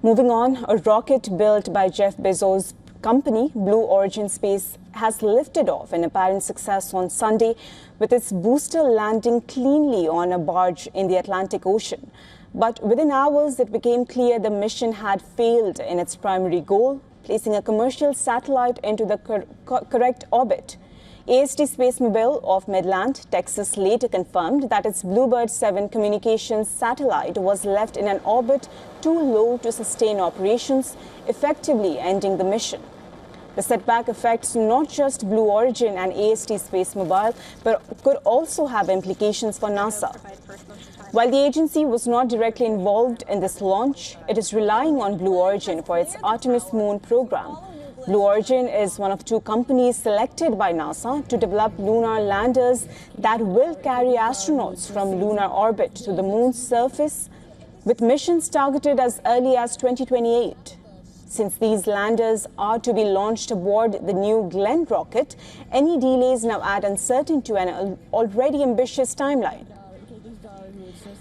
Moving on, a rocket built by Jeff Bezos' company, Blue Origin Space, has lifted off in apparent success on Sunday, with its booster landing cleanly on a barge in the Atlantic Ocean. But within hours, it became clear the mission had failed in its primary goal, placing a commercial satellite into the correct orbit. AST Spacemobile of Midland, Texas, later confirmed that its Bluebird 7 communications satellite was left in an orbit too low to sustain operations, effectively ending the mission. The setback affects not just Blue Origin and AST Spacemobile, but could also have implications for NASA. While the agency was not directly involved in this launch, it is relying on Blue Origin for its Artemis moon program. Blue Origin is one of two companies selected by NASA to develop lunar landers that will carry astronauts from lunar orbit to the moon's surface, with missions targeted as early as 2028. Since these landers are to be launched aboard the New Glenn rocket, any delays now add uncertainty to an already ambitious timeline.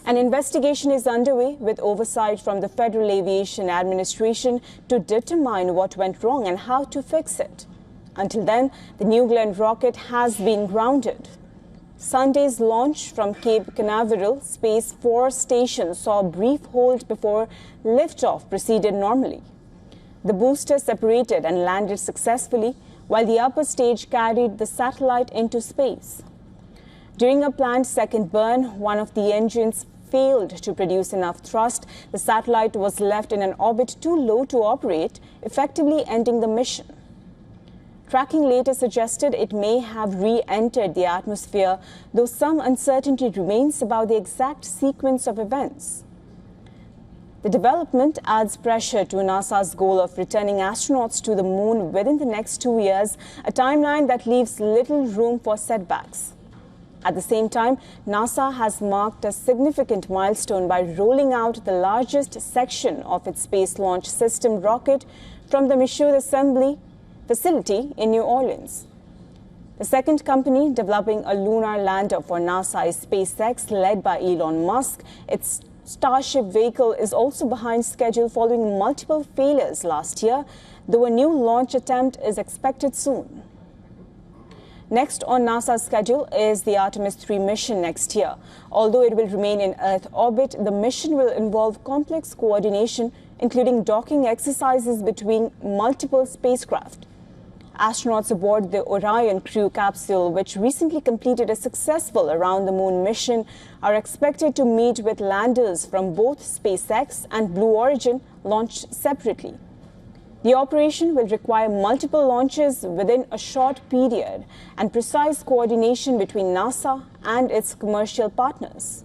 An investigation is underway with oversight from the Federal Aviation Administration to determine what went wrong and how to fix it. Until then, the New Glenn rocket has been grounded. Sunday's launch from Cape Canaveral Space Force Station saw a brief hold before liftoff proceeded normally. The booster separated and landed successfully, while the upper stage carried the satellite into space. During a planned second burn, one of the engines failed to produce enough thrust. The satellite was left in an orbit too low to operate, effectively ending the mission. Tracking later suggested it may have re-entered the atmosphere, though some uncertainty remains about the exact sequence of events. The development adds pressure to NASA's goal of returning astronauts to the moon within the next 2 years, a timeline that leaves little room for setbacks. At the same time, NASA has marked a significant milestone by rolling out the largest section of its Space Launch System rocket from the Michoud Assembly facility in New Orleans. The second company developing a lunar lander for NASA is SpaceX, led by Elon Musk. Its Starship vehicle is also behind schedule following multiple failures last year, though a new launch attempt is expected soon. Next on NASA's schedule is the Artemis 3 mission next year. Although it will remain in Earth orbit, the mission will involve complex coordination, including docking exercises between multiple spacecraft. Astronauts aboard the Orion crew capsule, which recently completed a successful around-the-moon mission, are expected to meet with landers from both SpaceX and Blue Origin launched separately. The operation will require multiple launches within a short period and precise coordination between NASA and its commercial partners.